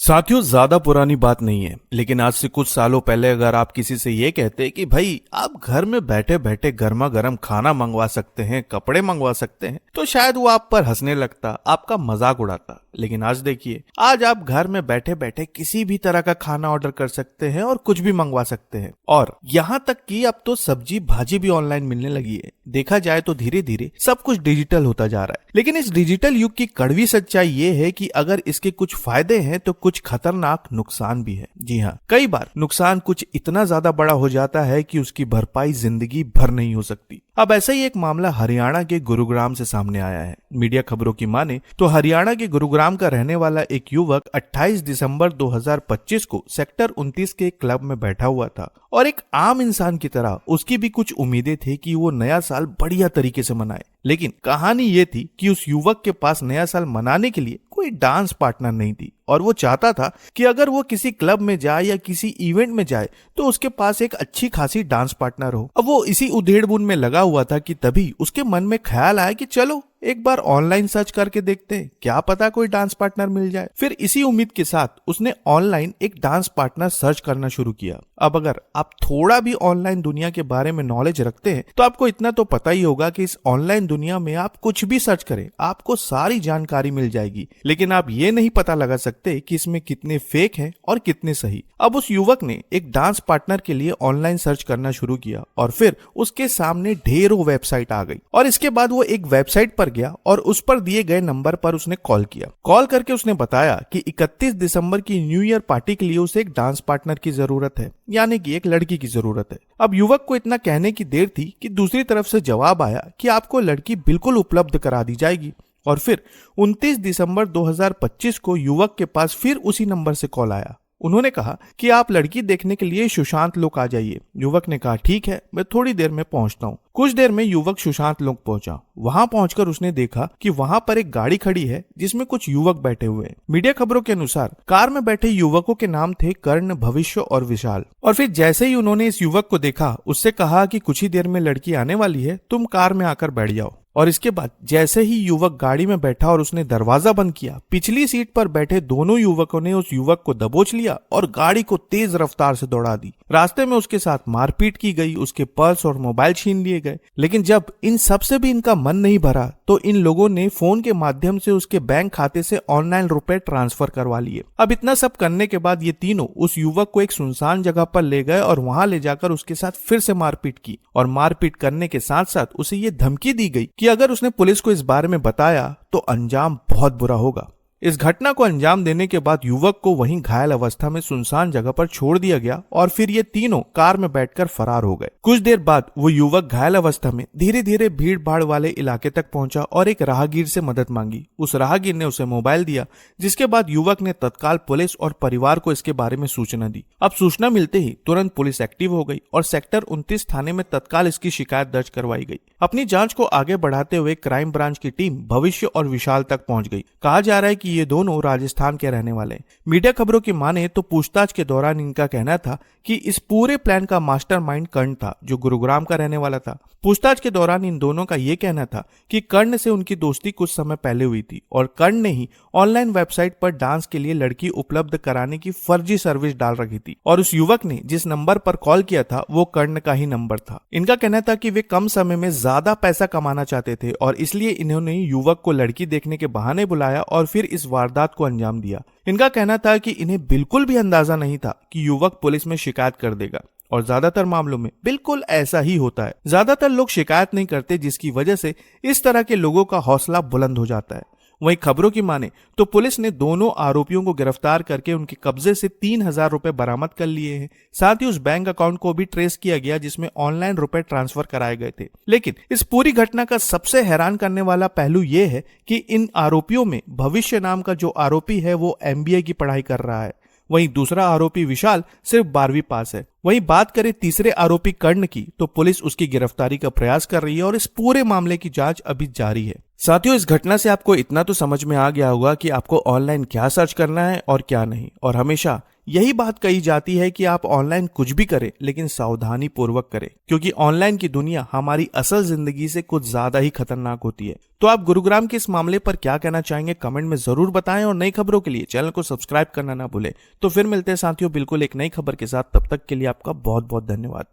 साथियों, ज्यादा पुरानी बात नहीं है, लेकिन आज से कुछ सालों पहले अगर आप किसी से ये कहते कि भाई आप घर में बैठे बैठे गर्मा गर्म खाना मंगवा सकते हैं, कपड़े मंगवा सकते हैं, तो शायद वो आप पर हंसने लगता, आपका मजाक उड़ाता। लेकिन आज देखिए, आज आप घर में बैठे बैठे किसी भी तरह का खाना ऑर्डर कर सकते हैं और कुछ भी मंगवा सकते हैं। और यहाँ तक कि अब तो सब्जी भाजी भी ऑनलाइन मिलने लगी है। देखा जाए तो धीरे धीरे सब कुछ डिजिटल होता जा रहा है, लेकिन इस डिजिटल युग की कड़वी सच्चाई ये है कि अगर इसके कुछ फायदे हैं तो कुछ खतरनाक नुकसान भी है। जी हाँ, कई बार नुकसान कुछ इतना ज्यादा बड़ा हो जाता है कि उसकी भरपाई जिंदगी भर नहीं हो सकती। अब ऐसा ही एक मामला हरियाणा के गुरुग्राम से सामने आया है। मीडिया खबरों की माने तो हरियाणा के गुरुग्राम का रहने वाला एक युवक 28 दिसंबर 2025 को सेक्टर 29 के एक क्लब में बैठा हुआ था और एक आम इंसान की तरह उसकी भी कुछ उम्मीदें थी कि वो नया साल बढ़िया तरीके से मनाए। लेकिन कहानी ये थी कि उस युवक के पास नया साल मनाने के लिए कोई डांस पार्टनर नहीं थी और वो चाहता था कि अगर वो किसी क्लब में जाए या किसी इवेंट में जाए तो उसके पास एक अच्छी खासी डांस पार्टनर हो। अब वो इसी उधेड़-बुन में लगा हुआ था कि तभी उसके मन में ख्याल आया कि चलो एक बार ऑनलाइन सर्च करके देखते हैं, क्या पता कोई डांस पार्टनर मिल जाए। फिर इसी उम्मीद के साथ उसने ऑनलाइन एक डांस पार्टनर सर्च करना शुरू किया। अब अगर आप थोड़ा भी ऑनलाइन दुनिया के बारे में नॉलेज रखते हैं तो आपको इतना तो पता ही होगा कि इस ऑनलाइन दुनिया में आप कुछ भी सर्च करें, आपको सारी जानकारी मिल जाएगी, लेकिन आप ये नहीं पता लगा सकते कि इसमें कितने फेक हैं और कितने सही। अब उस युवक ने एक डांस पार्टनर के लिए ऑनलाइन सर्च करना शुरू किया और फिर उसके सामने ढेरों वेबसाइट आ गई और इसके बाद वो एक वेबसाइट पर गया और उस पर दिए गए नंबर पर उसने कॉल किया। कॉल करके उसने बताया कि 31 दिसंबर की न्यू ईयर पार्टी के लिए उसे एक डांस पार्टनर की जरूरत है, यानी कि एक लड़की की जरूरत है। अब युवक को इतना कहने की देर थी कि दूसरी तरफ से जवाब आया कि आपको लड़की बिल्कुल उपलब्ध करा दी जाएगी। और फिर 29 दिसंबर 2025 को युवक के पास फिर उसी नंबर से कॉल आया। उन्होंने कहा कि आप लड़की देखने के लिए सुशांत लोक आ जाइए। युवक ने कहा ठीक है, मैं थोड़ी देर में पहुंचता हूँ। कुछ देर में युवक सुशांत लोक पहुंचा। वहां पहुंचकर उसने देखा कि वहां पर एक गाड़ी खड़ी है जिसमें कुछ युवक बैठे हुए हैं। मीडिया खबरों के अनुसार कार में बैठे युवकों के नाम थे कर्ण, भविष्य और विशाल। और फिर जैसे ही उन्होंने इस युवक को देखा, उससे कहा कि कुछ ही देर में लड़की आने वाली है, तुम कार में आकर बैठ जाओ। और इसके बाद जैसे ही युवक गाड़ी में बैठा और उसने दरवाजा बंद किया, पिछली सीट पर बैठे दोनों युवकों ने उस युवक को दबोच लिया और गाड़ी को तेज रफ्तार से दौड़ा दी। रास्ते में उसके साथ मारपीट की गई, उसके पर्स और मोबाइल छीन लिए गए। लेकिन जब इन सब से भी इनका मन नहीं भरा तो इन लोगों ने फोन के माध्यम से उसके बैंक खाते से ऑनलाइन रुपए ट्रांसफर करवा लिए। अब इतना सब करने के बाद ये तीनों उस युवक को एक सुनसान जगह पर ले गए और वहां ले जाकर उसके साथ फिर से मारपीट की और मारपीट करने के साथ साथ उसे ये धमकी दी गई कि अगर उसने पुलिस को इस बारे में बताया तो अंजाम बहुत बुरा होगा। इस घटना को अंजाम देने के बाद युवक को वहीं घायल अवस्था में सुनसान जगह पर छोड़ दिया गया और फिर ये तीनों कार में बैठकर फरार हो गए। कुछ देर बाद वो युवक घायल अवस्था में धीरे धीरे भीड़ भाड़ वाले इलाके तक पहुंचा और एक राहगीर से मदद मांगी। उस राहगीर ने उसे मोबाइल दिया, जिसके बाद युवक ने तत्काल पुलिस और परिवार को इसके बारे में सूचना दी। अब सूचना मिलते ही तुरंत पुलिस एक्टिव हो गई और सेक्टर 29 थाने में तत्काल इसकी शिकायत दर्ज करवाई गई। अपनी जांच को आगे बढ़ाते हुए क्राइम ब्रांच की टीम भविष्य और विशाल तक पहुंच गई। कहा जा रहा है कि ये दोनों राजस्थान के रहने वाले हैं। मीडिया खबरों की माने तो पूछताछ के दौरान इनका कहना था कि इस पूरे प्लान का मास्टरमाइंड कर्ण था, जो गुरुग्राम का रहने वाला था। पूछताछ के दौरान इन दोनों का यह कहना था कि कर्ण से उनकी दोस्ती कुछ समय पहले हुई थी और कर्ण ने ही ऑनलाइन वेबसाइट पर डांस के लिए लड़की उपलब्ध कराने की फर्जी सर्विस डाल रखी थी और उस युवक ने जिस नंबर पर कॉल किया था वो कर्ण का ही नंबर था। इनका कहना था कि वे कम समय में ज्यादा पैसा कमाना चाहते थे और इसलिए इन्होंने युवक को लड़की देखने के बहाने बुलाया और फिर इस वारदात को अंजाम दिया। इनका कहना था कि इन्हें बिल्कुल भी अंदाजा नहीं था कि युवक पुलिस में शिकायत कर देगा और ज्यादातर मामलों में बिल्कुल ऐसा ही होता है। ज्यादातर लोग शिकायत नहीं करते, जिसकी वजह से इस तरह के लोगों का हौसला बुलंद हो जाता है। वहीं खबरों की माने तो पुलिस ने दोनों आरोपियों को गिरफ्तार करके उनके कब्जे से 3000 रुपए बरामद कर लिए हैं। साथ ही उस बैंक अकाउंट को भी ट्रेस किया गया जिसमें ऑनलाइन रुपए ट्रांसफर कराए गए थे। लेकिन इस पूरी घटना का सबसे हैरान करने वाला पहलू यह है कि इन आरोपियों में भविष्य नाम का जो आरोपी है वो MBA की पढ़ाई कर रहा है। वहीं दूसरा आरोपी विशाल सिर्फ 12वीं पास है। वहीं बात करें तीसरे आरोपी कर्ण की तो पुलिस उसकी गिरफ्तारी का प्रयास कर रही है और इस पूरे मामले की जांच अभी जारी है। साथियों, इस घटना से आपको इतना तो समझ में आ गया होगा कि आपको ऑनलाइन क्या सर्च करना है और क्या नहीं। और हमेशा यही बात कही जाती है कि आप ऑनलाइन कुछ भी करें लेकिन सावधानी पूर्वक करें, क्योंकि ऑनलाइन की दुनिया हमारी असल जिंदगी से कुछ ज्यादा ही खतरनाक होती है। तो आप गुरुग्राम के इस मामले पर क्या कहना चाहेंगे, कमेंट में जरूर बताएं और नई खबरों के लिए चैनल को सब्सक्राइब करना ना भूलें। तो फिर मिलते हैं साथियों बिल्कुल एक नई खबर के साथ, तब तक के लिए आपका बहुत बहुत धन्यवाद।